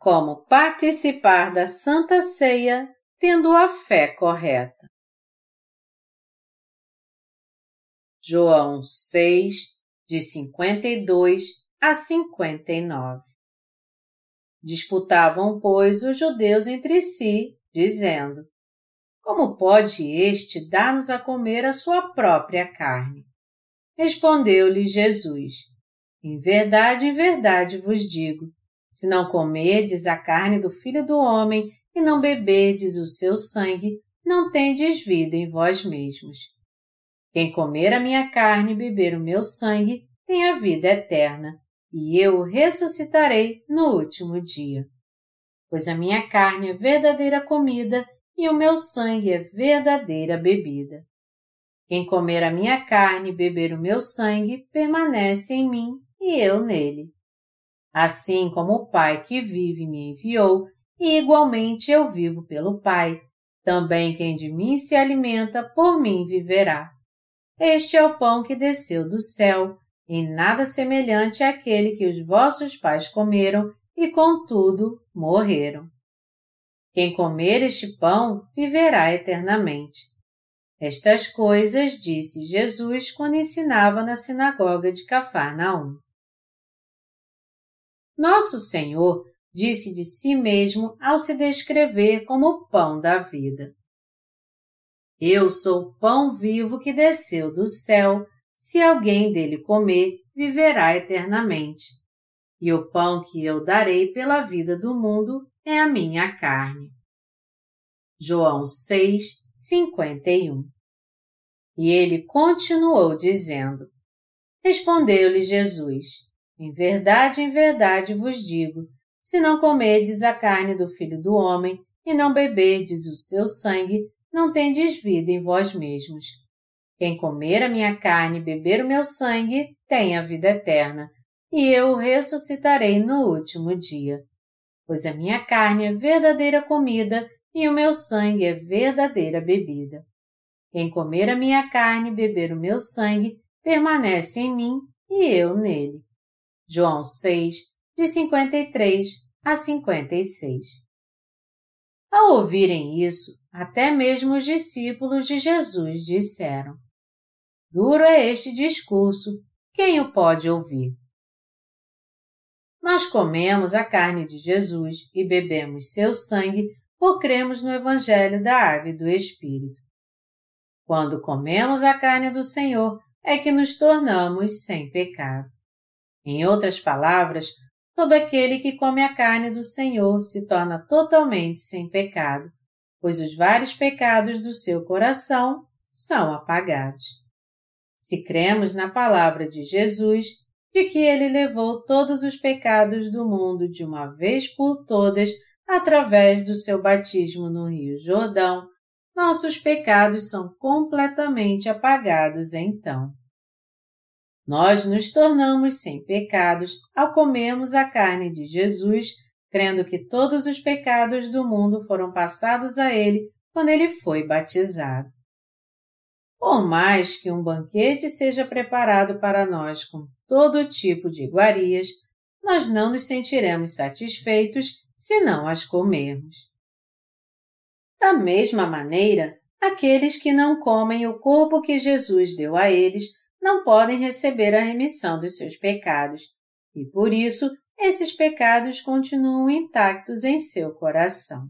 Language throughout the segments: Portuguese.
Como participar da Santa Ceia tendo a fé correta. João 6, de 52 a 59. Disputavam, pois, os judeus entre si, dizendo: Como pode este dar-nos a comer a sua própria carne? Respondeu-lhe Jesus: em verdade vos digo, se não comerdes a carne do Filho do Homem e não beberdes o seu sangue, não tendes vida em vós mesmos. Quem comer a minha carne e beber o meu sangue tem a vida eterna, e eu o ressuscitarei no último dia. Pois a minha carne é verdadeira comida e o meu sangue é verdadeira bebida. Quem comer a minha carne e beber o meu sangue permanece em mim e eu nele. Assim como o Pai que vive me enviou, e igualmente eu vivo pelo Pai, também quem de mim se alimenta por mim viverá. Este é o pão que desceu do céu, em nada semelhante àquele que os vossos pais comeram e, contudo, morreram. Quem comer este pão viverá eternamente. Estas coisas disse Jesus quando ensinava na sinagoga de Cafarnaum. Nosso Senhor disse de si mesmo ao se descrever como o pão da vida. Eu sou o pão vivo que desceu do céu, se alguém dele comer, viverá eternamente. E o pão que eu darei pela vida do mundo é a minha carne. João 6, 51. E ele continuou dizendo: Respondeu-lhe Jesus: em verdade vos digo, se não comerdes a carne do Filho do Homem e não beberdes o seu sangue, não tendes vida em vós mesmos. Quem comer a minha carne e beber o meu sangue tem a vida eterna, e eu o ressuscitarei no último dia. Pois a minha carne é verdadeira comida e o meu sangue é verdadeira bebida. Quem comer a minha carne e beber o meu sangue permanece em mim e eu nele. João 6, de 53 a 56. Ao ouvirem isso, até mesmo os discípulos de Jesus disseram: Duro é este discurso, quem o pode ouvir? Nós comemos a carne de Jesus e bebemos seu sangue por cremos no Evangelho da Água e do Espírito. Quando comemos a carne do Senhor, é que nos tornamos sem pecado. Em outras palavras, todo aquele que come a carne do Senhor se torna totalmente sem pecado, pois os vários pecados do seu coração são apagados. Se cremos na palavra de Jesus, de que ele levou todos os pecados do mundo de uma vez por todas através do seu batismo no Rio Jordão, nossos pecados são completamente apagados então. Nós nos tornamos sem pecados ao comermos a carne de Jesus, crendo que todos os pecados do mundo foram passados a ele quando ele foi batizado. Por mais que um banquete seja preparado para nós com todo tipo de iguarias, nós não nos sentiremos satisfeitos se não as comermos. Da mesma maneira, aqueles que não comem o corpo que Jesus deu a eles não podem receber a remissão dos seus pecados, e por isso esses pecados continuam intactos em seu coração.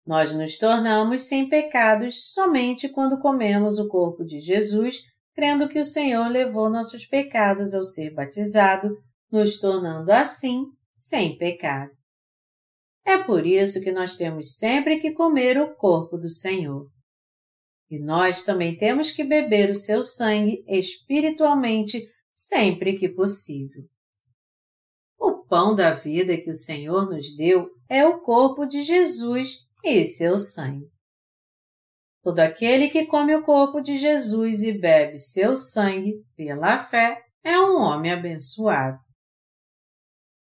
Nós nos tornamos sem pecados somente quando comemos o corpo de Jesus, crendo que o Senhor levou nossos pecados ao ser batizado, nos tornando assim sem pecado. É por isso que nós temos sempre que comer o corpo do Senhor. E nós também temos que beber o seu sangue espiritualmente sempre que possível. O pão da vida que o Senhor nos deu é o corpo de Jesus e seu sangue. Todo aquele que come o corpo de Jesus e bebe seu sangue pela fé é um homem abençoado.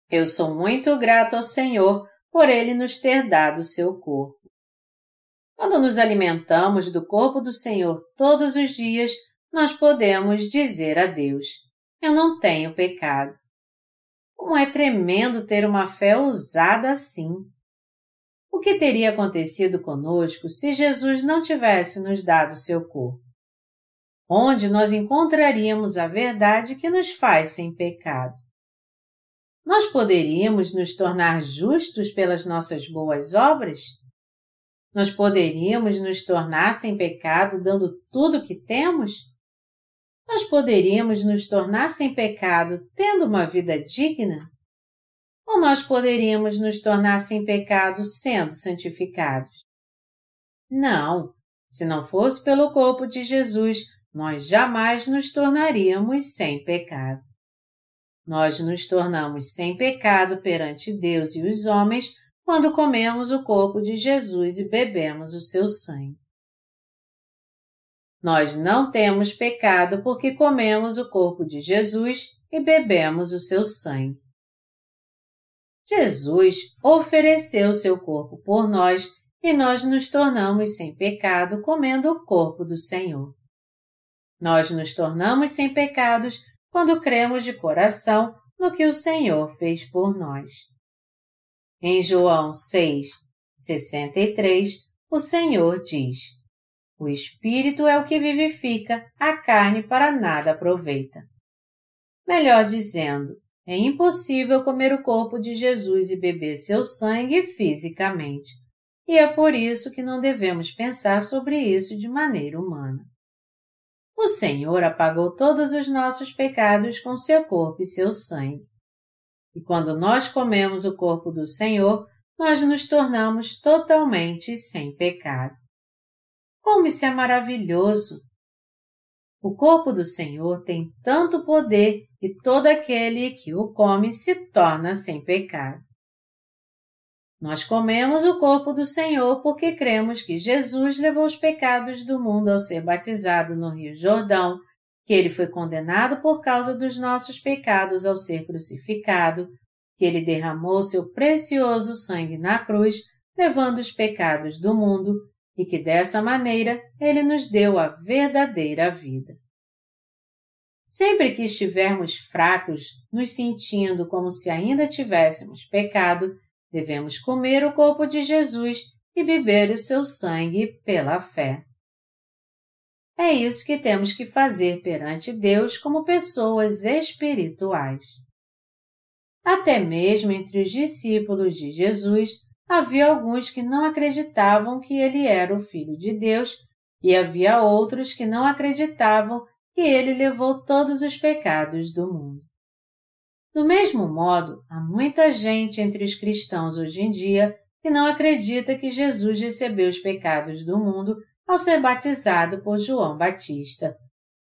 Eu sou muito grato ao Senhor por ele nos ter dado seu corpo. Quando nos alimentamos do corpo do Senhor todos os dias, nós podemos dizer a Deus: Eu não tenho pecado. Como é tremendo ter uma fé ousada assim! O que teria acontecido conosco se Jesus não tivesse nos dado seu corpo? Onde nós encontraríamos a verdade que nos faz sem pecado? Nós poderíamos nos tornar justos pelas nossas boas obras? Nós poderíamos nos tornar sem pecado dando tudo o que temos? Nós poderíamos nos tornar sem pecado tendo uma vida digna? Ou nós poderíamos nos tornar sem pecado sendo santificados? Não, se não fosse pelo corpo de Jesus, nós jamais nos tornaríamos sem pecado. Nós nos tornamos sem pecado perante Deus e os homens quando comemos o corpo de Jesus e bebemos o seu sangue. Nós não temos pecado porque comemos o corpo de Jesus e bebemos o seu sangue. Jesus ofereceu seu corpo por nós e nós nos tornamos sem pecado comendo o corpo do Senhor. Nós nos tornamos sem pecados quando cremos de coração no que o Senhor fez por nós. Em João 6:63, o Senhor diz: "O Espírito é o que vivifica, a carne para nada aproveita." Melhor dizendo, é impossível comer o corpo de Jesus e beber seu sangue fisicamente, e é por isso que não devemos pensar sobre isso de maneira humana. O Senhor apagou todos os nossos pecados com seu corpo e seu sangue. E quando nós comemos o corpo do Senhor, nós nos tornamos totalmente sem pecado. Como isso é maravilhoso! O corpo do Senhor tem tanto poder que todo aquele que o come se torna sem pecado. Nós comemos o corpo do Senhor porque cremos que Jesus levou os pecados do mundo ao ser batizado no Rio Jordão, que ele foi condenado por causa dos nossos pecados ao ser crucificado, que ele derramou seu precioso sangue na cruz, levando os pecados do mundo, e que dessa maneira ele nos deu a verdadeira vida. Sempre que estivermos fracos, nos sentindo como se ainda tivéssemos pecado, devemos comer o corpo de Jesus e beber o seu sangue pela fé. É isso que temos que fazer perante Deus como pessoas espirituais. Até mesmo entre os discípulos de Jesus, havia alguns que não acreditavam que ele era o Filho de Deus e havia outros que não acreditavam que ele levou todos os pecados do mundo. Do mesmo modo, há muita gente entre os cristãos hoje em dia que não acredita que Jesus recebeu os pecados do mundo ao ser batizado por João Batista,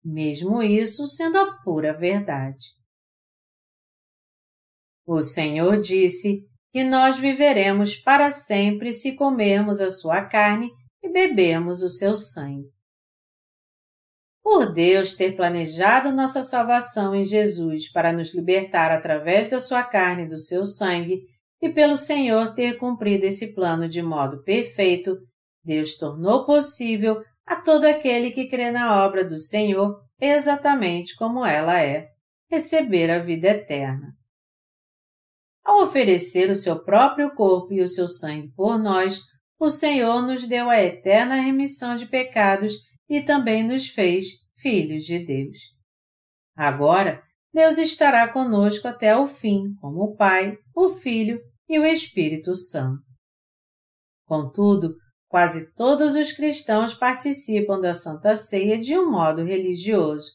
mesmo isso sendo a pura verdade. O Senhor disse que nós viveremos para sempre se comermos a sua carne e bebermos o seu sangue. Por Deus ter planejado nossa salvação em Jesus para nos libertar através da sua carne e do seu sangue, e pelo Senhor ter cumprido esse plano de modo perfeito, Deus tornou possível a todo aquele que crê na obra do Senhor, exatamente como ela é, receber a vida eterna. Ao oferecer o seu próprio corpo e o seu sangue por nós, o Senhor nos deu a eterna remissão de pecados e também nos fez filhos de Deus. Agora, Deus estará conosco até o fim, como o Pai, o Filho e o Espírito Santo. Contudo, quase todos os cristãos participam da Santa Ceia de um modo religioso,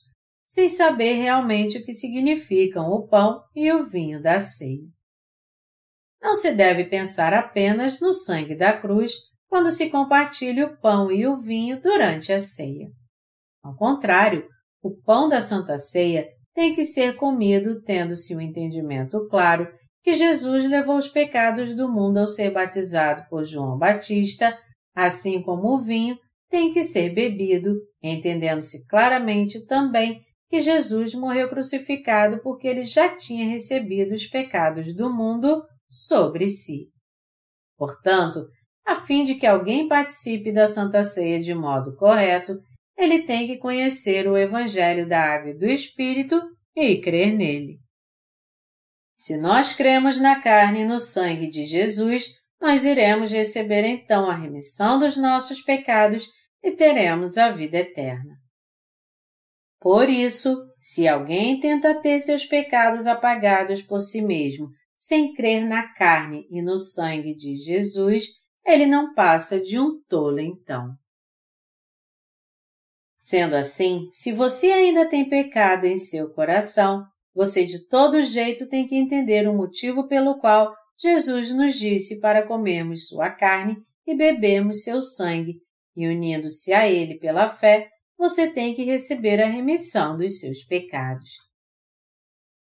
sem saber realmente o que significam o pão e o vinho da ceia. Não se deve pensar apenas no sangue da cruz quando se compartilha o pão e o vinho durante a ceia. Ao contrário, o pão da Santa Ceia tem que ser comido tendo-se um entendimento claro que Jesus levou os pecados do mundo ao ser batizado por João Batista, assim como o vinho tem que ser bebido, entendendo-se claramente também que Jesus morreu crucificado porque ele já tinha recebido os pecados do mundo sobre si. Portanto, a fim de que alguém participe da Santa Ceia de modo correto, ele tem que conhecer o Evangelho da Água e do Espírito e crer nele. Se nós cremos na carne e no sangue de Jesus, nós iremos receber então a remissão dos nossos pecados e teremos a vida eterna. Por isso, se alguém tenta ter seus pecados apagados por si mesmo, sem crer na carne e no sangue de Jesus, ele não passa de um tolo então. Sendo assim, se você ainda tem pecado em seu coração, você de todo jeito tem que entender o motivo pelo qual Jesus nos disse para comermos sua carne e bebermos seu sangue, e unindo-se a ele pela fé, você tem que receber a remissão dos seus pecados.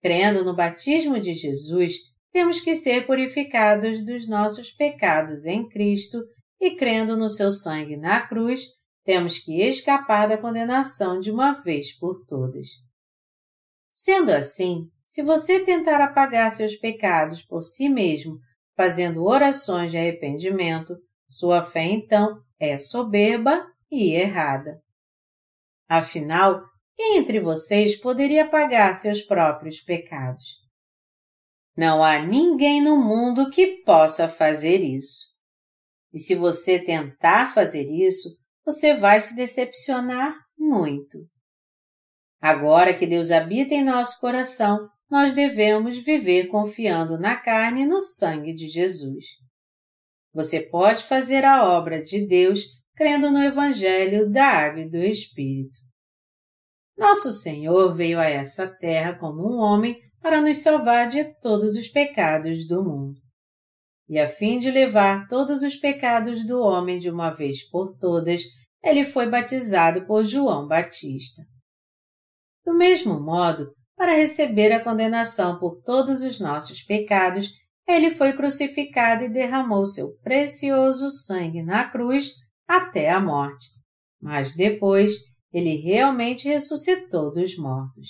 Crendo no batismo de Jesus, temos que ser purificados dos nossos pecados em Cristo e crendo no seu sangue na cruz, temos que escapar da condenação de uma vez por todas. Sendo assim, se você tentar apagar seus pecados por si mesmo, fazendo orações de arrependimento, sua fé então é soberba e errada. Afinal, quem entre vocês poderia apagar seus próprios pecados? Não há ninguém no mundo que possa fazer isso. E se você tentar fazer isso, você vai se decepcionar muito. Agora que Deus habita em nosso coração, nós devemos viver confiando na carne e no sangue de Jesus. Você pode fazer a obra de Deus crendo no Evangelho da Água e do Espírito. Nosso Senhor veio a essa terra como um homem para nos salvar de todos os pecados do mundo. E a fim de levar todos os pecados do homem de uma vez por todas, ele foi batizado por João Batista. Do mesmo modo, para receber a condenação por todos os nossos pecados, ele foi crucificado e derramou seu precioso sangue na cruz até a morte. Mas depois, ele realmente ressuscitou dos mortos.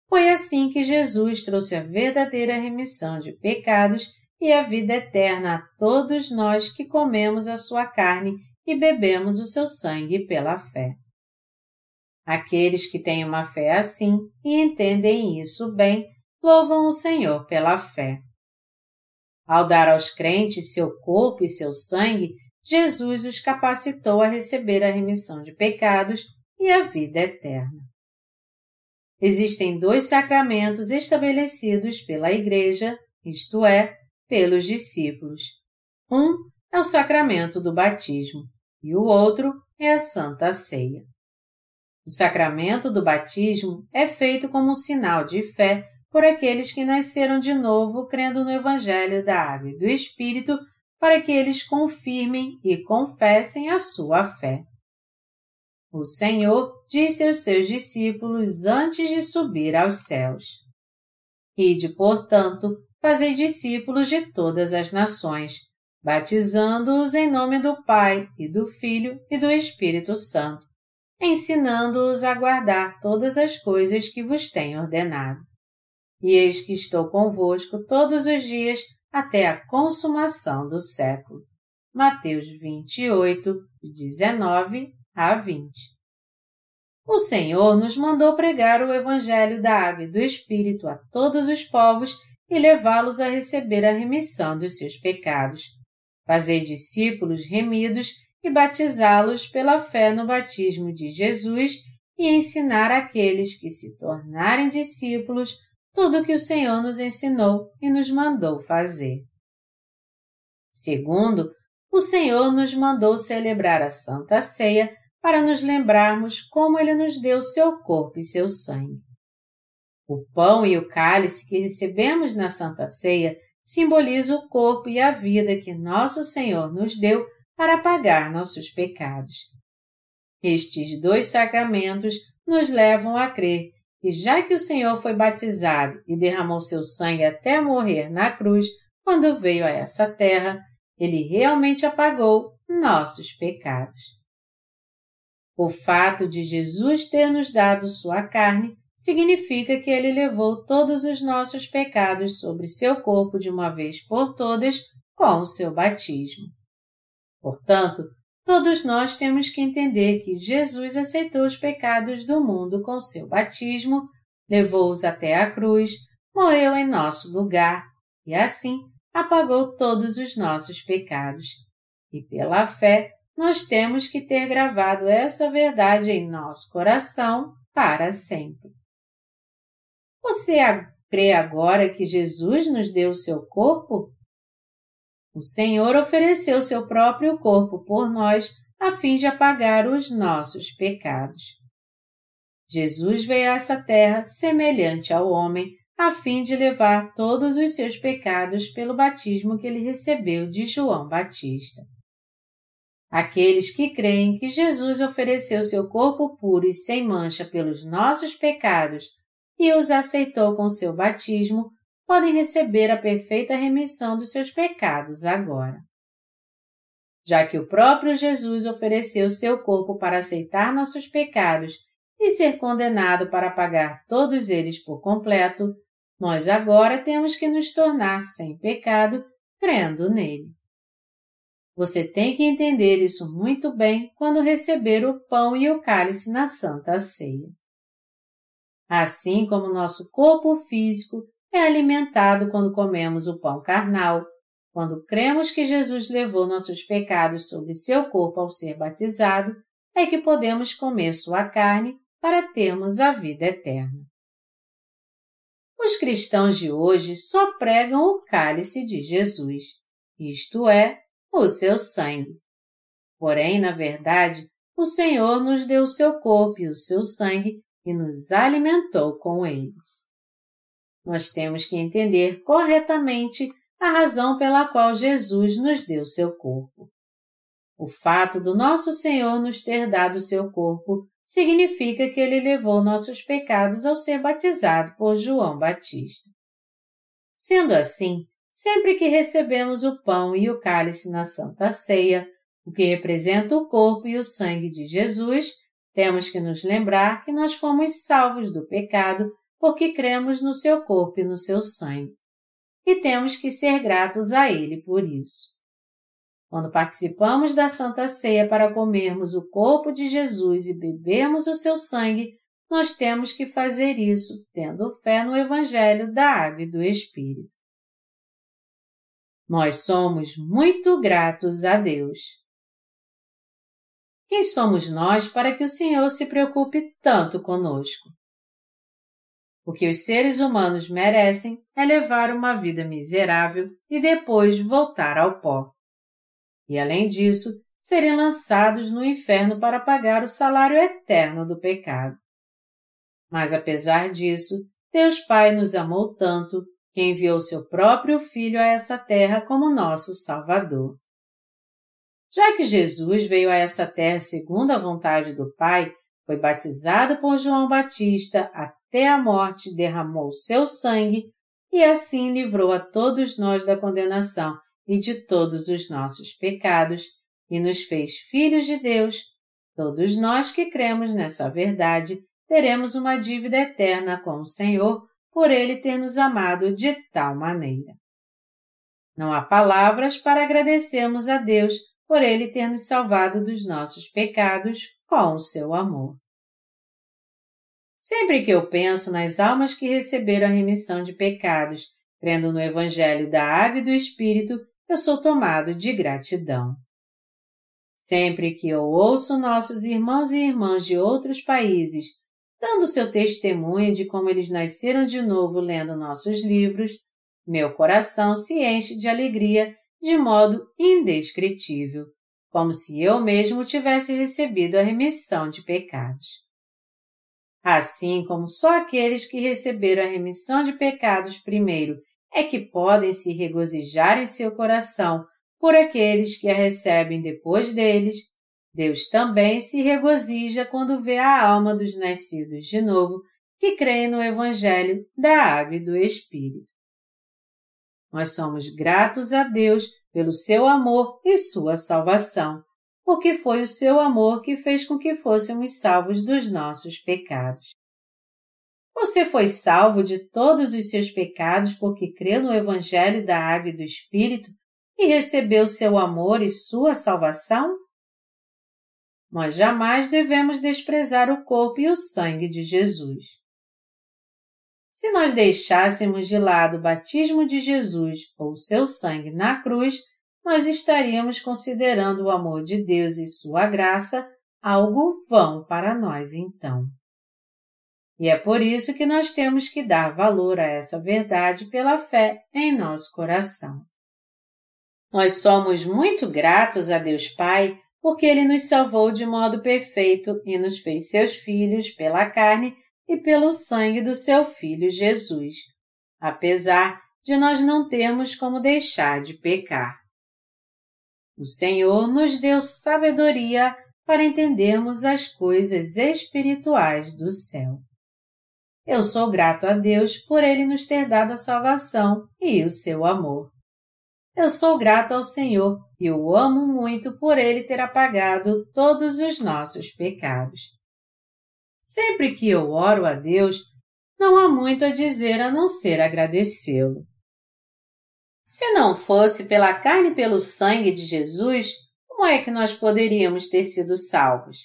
Foi assim que Jesus trouxe a verdadeira remissão de pecados e a vida eterna a todos nós que comemos a sua carne e bebemos o seu sangue pela fé. Aqueles que têm uma fé assim e entendem isso bem, louvam o Senhor pela fé. Ao dar aos crentes seu corpo e seu sangue, Jesus os capacitou a receber a remissão de pecados e a vida eterna. Existem 2 sacramentos estabelecidos pela Igreja, isto é, pelos discípulos. Um é o sacramento do batismo e o outro é a Santa Ceia. O sacramento do batismo é feito como um sinal de fé por aqueles que nasceram de novo crendo no Evangelho da Água e do Espírito para que eles confirmem e confessem a sua fé. O Senhor disse aos seus discípulos antes de subir aos céus: Ide, portanto, fazei discípulos de todas as nações, batizando-os em nome do Pai e do Filho e do Espírito Santo, ensinando-os a guardar todas as coisas que vos tenho ordenado. E eis que estou convosco todos os dias até a consumação do século. Mateus 28, 19 a 20. O Senhor nos mandou pregar o Evangelho da Água e do Espírito a todos os povos e levá-los a receber a remissão dos seus pecados, fazer discípulos remidos e batizá-los pela fé no batismo de Jesus e ensinar àqueles que se tornarem discípulos tudo o que o Senhor nos ensinou e nos mandou fazer. Segundo, o Senhor nos mandou celebrar a Santa Ceia para nos lembrarmos como Ele nos deu seu corpo e seu sangue. O pão e o cálice que recebemos na Santa Ceia simbolizam o corpo e a vida que nosso Senhor nos deu para pagar nossos pecados. Estes 2 sacramentos nos levam a crer que já que o Senhor foi batizado e derramou seu sangue até morrer na cruz quando veio a essa terra, Ele realmente apagou nossos pecados. O fato de Jesus ter nos dado sua carne significa que Ele levou todos os nossos pecados sobre seu corpo de uma vez por todas com o seu batismo. Portanto, todos nós temos que entender que Jesus aceitou os pecados do mundo com seu batismo, levou-os até a cruz, morreu em nosso lugar e assim apagou todos os nossos pecados. E pela fé, nós temos que ter gravado essa verdade em nosso coração para sempre. Você crê agora que Jesus nos deu o seu corpo? O Senhor ofereceu seu próprio corpo por nós a fim de apagar os nossos pecados. Jesus veio a essa terra semelhante ao homem, a fim de levar todos os seus pecados pelo batismo que ele recebeu de João Batista. Aqueles que creem que Jesus ofereceu seu corpo puro e sem mancha pelos nossos pecados e os aceitou com seu batismo, podem receber a perfeita remissão dos seus pecados agora. Já que o próprio Jesus ofereceu seu corpo para aceitar nossos pecados e ser condenado para pagar todos eles por completo, nós agora temos que nos tornar sem pecado, crendo nele. Você tem que entender isso muito bem quando receber o pão e o cálice na Santa Ceia. Assim como nosso corpo físico é alimentado quando comemos o pão carnal, quando cremos que Jesus levou nossos pecados sobre seu corpo ao ser batizado, é que podemos comer sua carne para termos a vida eterna. Os cristãos de hoje só pregam o cálice de Jesus, isto é, o seu sangue. Porém, na verdade, o Senhor nos deu o seu corpo e o seu sangue e nos alimentou com eles. Nós temos que entender corretamente a razão pela qual Jesus nos deu seu corpo. O fato do nosso Senhor nos ter dado seu corpo significa que ele levou nossos pecados ao ser batizado por João Batista. Sendo assim, sempre que recebemos o pão e o cálice na Santa Ceia, o que representa o corpo e o sangue de Jesus, temos que nos lembrar que nós fomos salvos do pecado porque cremos no seu corpo e no seu sangue. E temos que ser gratos a ele por isso. Quando participamos da Santa Ceia para comermos o corpo de Jesus e bebermos o seu sangue, nós temos que fazer isso tendo fé no Evangelho da Água e do Espírito. Nós somos muito gratos a Deus. Quem somos nós para que o Senhor se preocupe tanto conosco? O que os seres humanos merecem é levar uma vida miserável e depois voltar ao pó. E, além disso, serem lançados no inferno para pagar o salário eterno do pecado. Mas, apesar disso, Deus Pai nos amou tanto que enviou seu próprio Filho a essa terra como nosso Salvador. Já que Jesus veio a essa terra segundo a vontade do Pai, foi batizado por João Batista até a morte, derramou seu sangue e assim livrou a todos nós da condenação e de todos os nossos pecados e nos fez filhos de Deus, todos nós que cremos nessa verdade teremos uma dívida eterna com o Senhor por Ele ter nos amado de tal maneira. Não há palavras para agradecermos a Deus por Ele ter nos salvado dos nossos pecados com o seu amor. Sempre que eu penso nas almas que receberam a remissão de pecados, crendo no Evangelho da Água e do Espírito, eu sou tomado de gratidão. Sempre que eu ouço nossos irmãos e irmãs de outros países dando seu testemunho de como eles nasceram de novo lendo nossos livros, meu coração se enche de alegria de modo indescritível, como se eu mesmo tivesse recebido a remissão de pecados. Assim como só aqueles que receberam a remissão de pecados primeiro é que podem se regozijar em seu coração por aqueles que a recebem depois deles, Deus também se regozija quando vê a alma dos nascidos de novo que creem no Evangelho da Água e do Espírito. Nós somos gratos a Deus pelo seu amor e sua salvação, porque foi o seu amor que fez com que fôssemos salvos dos nossos pecados. Você foi salvo de todos os seus pecados porque creu no Evangelho da Água e do Espírito e recebeu seu amor e sua salvação? Nós jamais devemos desprezar o corpo e o sangue de Jesus. Se nós deixássemos de lado o batismo de Jesus ou seu sangue na cruz, nós estaríamos considerando o amor de Deus e sua graça algo vão para nós então. E é por isso que nós temos que dar valor a essa verdade pela fé em nosso coração. Nós somos muito gratos a Deus Pai porque Ele nos salvou de modo perfeito e nos fez seus filhos pela carne e pelo sangue do seu Filho Jesus, apesar de nós não termos como deixar de pecar. O Senhor nos deu sabedoria para entendermos as coisas espirituais do céu. Eu sou grato a Deus por Ele nos ter dado a salvação e o seu amor. Eu sou grato ao Senhor e o amo muito por Ele ter apagado todos os nossos pecados. Sempre que eu oro a Deus, não há muito a dizer a não ser agradecê-lo. Se não fosse pela carne e pelo sangue de Jesus, como é que nós poderíamos ter sido salvos?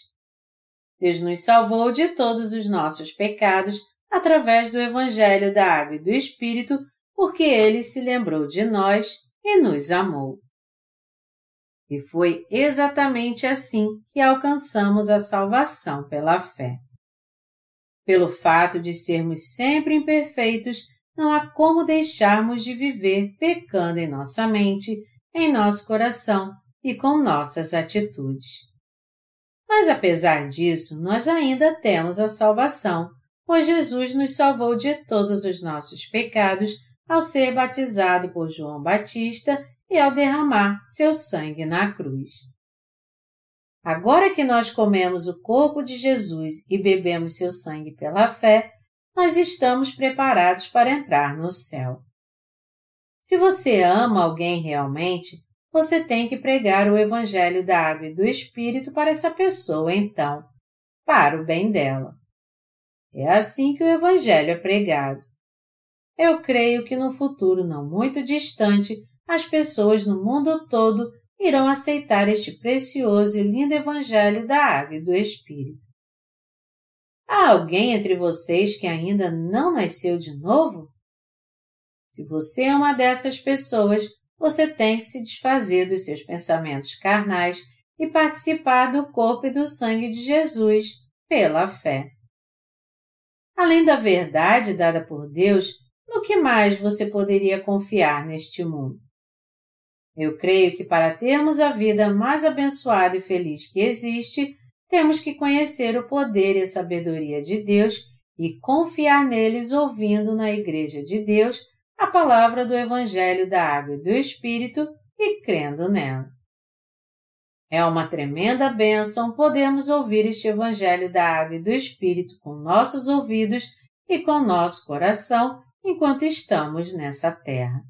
Deus nos salvou de todos os nossos pecados através do Evangelho da Água e do Espírito, porque Ele se lembrou de nós e nos amou. E foi exatamente assim que alcançamos a salvação pela fé. Pelo fato de sermos sempre imperfeitos, não há como deixarmos de viver pecando em nossa mente, em nosso coração e com nossas atitudes. Mas apesar disso, nós ainda temos a salvação, pois Jesus nos salvou de todos os nossos pecados ao ser batizado por João Batista e ao derramar seu sangue na cruz. Agora que nós comemos o corpo de Jesus e bebemos seu sangue pela fé, nós estamos preparados para entrar no céu. Se você ama alguém realmente, você tem que pregar o Evangelho da Água e do Espírito para essa pessoa então, para o bem dela. É assim que o Evangelho é pregado. Eu creio que no futuro não muito distante, as pessoas no mundo todo irão aceitar este precioso e lindo Evangelho da Água e do Espírito. Há alguém entre vocês que ainda não nasceu de novo? Se você é uma dessas pessoas, você tem que se desfazer dos seus pensamentos carnais e participar do corpo e do sangue de Jesus pela fé. Além da verdade dada por Deus, no que mais você poderia confiar neste mundo? Eu creio que para termos a vida mais abençoada e feliz que existe, temos que conhecer o poder e a sabedoria de Deus e confiar neles ouvindo na Igreja de Deus a palavra do Evangelho da Água e do Espírito e crendo nela. É uma tremenda bênção podermos ouvir este Evangelho da Água e do Espírito com nossos ouvidos e com nosso coração enquanto estamos nessa terra.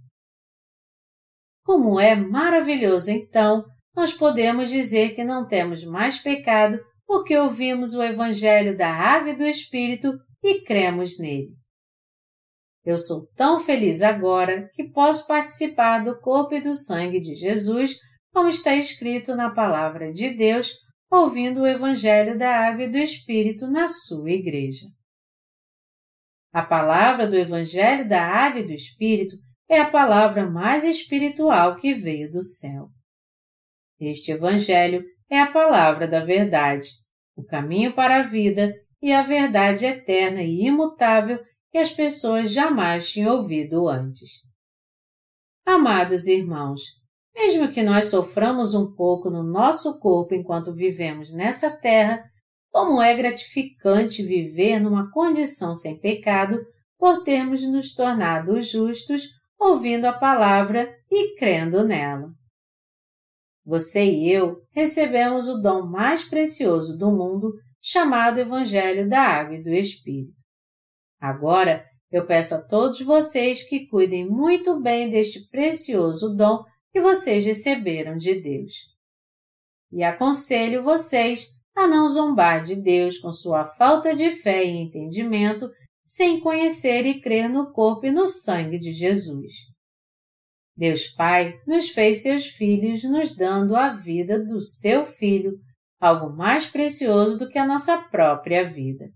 Como é maravilhoso, então, nós podemos dizer que não temos mais pecado porque ouvimos o Evangelho da Água e do Espírito e cremos nele. Eu sou tão feliz agora que posso participar do corpo e do sangue de Jesus, como está escrito na Palavra de Deus, ouvindo o Evangelho da Água e do Espírito na sua igreja. A palavra do Evangelho da Água e do Espírito é a palavra mais espiritual que veio do céu. Este Evangelho é a palavra da verdade, o caminho para a vida e a verdade eterna e imutável que as pessoas jamais tinham ouvido antes. Amados irmãos, mesmo que nós soframos um pouco no nosso corpo enquanto vivemos nessa terra, como é gratificante viver numa condição sem pecado por termos nos tornado justos ouvindo a palavra e crendo nela. Você e eu recebemos o dom mais precioso do mundo, chamado Evangelho da Água e do Espírito. Agora, eu peço a todos vocês que cuidem muito bem deste precioso dom que vocês receberam de Deus. E aconselho vocês a não zombar de Deus com sua falta de fé e entendimento, sem conhecer e crer no corpo e no sangue de Jesus. Deus Pai nos fez seus filhos nos dando a vida do seu Filho, algo mais precioso do que a nossa própria vida.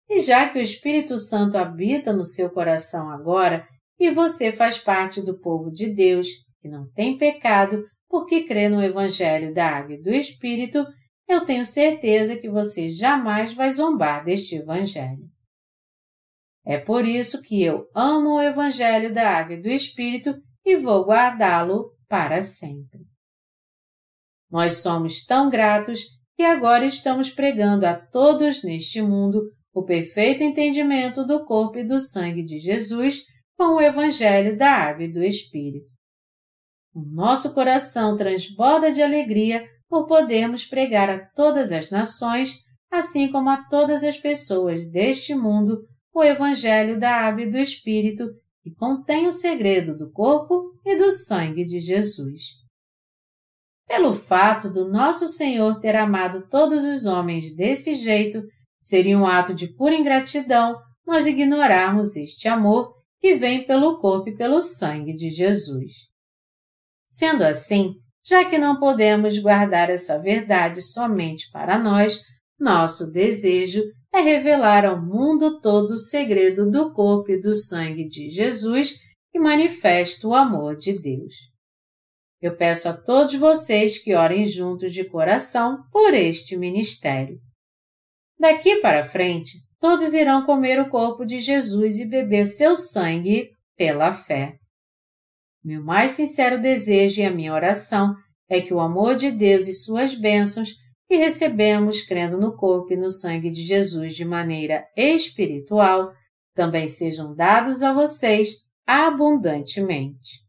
E já que o Espírito Santo habita no seu coração agora e você faz parte do povo de Deus, que não tem pecado porque crê no Evangelho da Água e do Espírito, eu tenho certeza que você jamais vai zombar deste Evangelho. É por isso que eu amo o Evangelho da Água e do Espírito e vou guardá-lo para sempre. Nós somos tão gratos que agora estamos pregando a todos neste mundo o perfeito entendimento do corpo e do sangue de Jesus com o Evangelho da Água e do Espírito. O nosso coração transborda de alegria por podermos pregar a todas as nações, assim como a todas as pessoas deste mundo, o Evangelho da Água e do Espírito, que contém o segredo do corpo e do sangue de Jesus. Pelo fato do nosso Senhor ter amado todos os homens desse jeito, seria um ato de pura ingratidão nós ignorarmos este amor que vem pelo corpo e pelo sangue de Jesus. Sendo assim, já que não podemos guardar essa verdade somente para nós, nosso desejo é revelar ao mundo todo o segredo do corpo e do sangue de Jesus que manifesta o amor de Deus. Eu peço a todos vocês que orem juntos de coração por este ministério. Daqui para frente, todos irão comer o corpo de Jesus e beber seu sangue pela fé. Meu mais sincero desejo e a minha oração é que o amor de Deus e suas bênçãos que recebemos crendo no corpo e no sangue de Jesus de maneira espiritual também sejam dados a vocês abundantemente.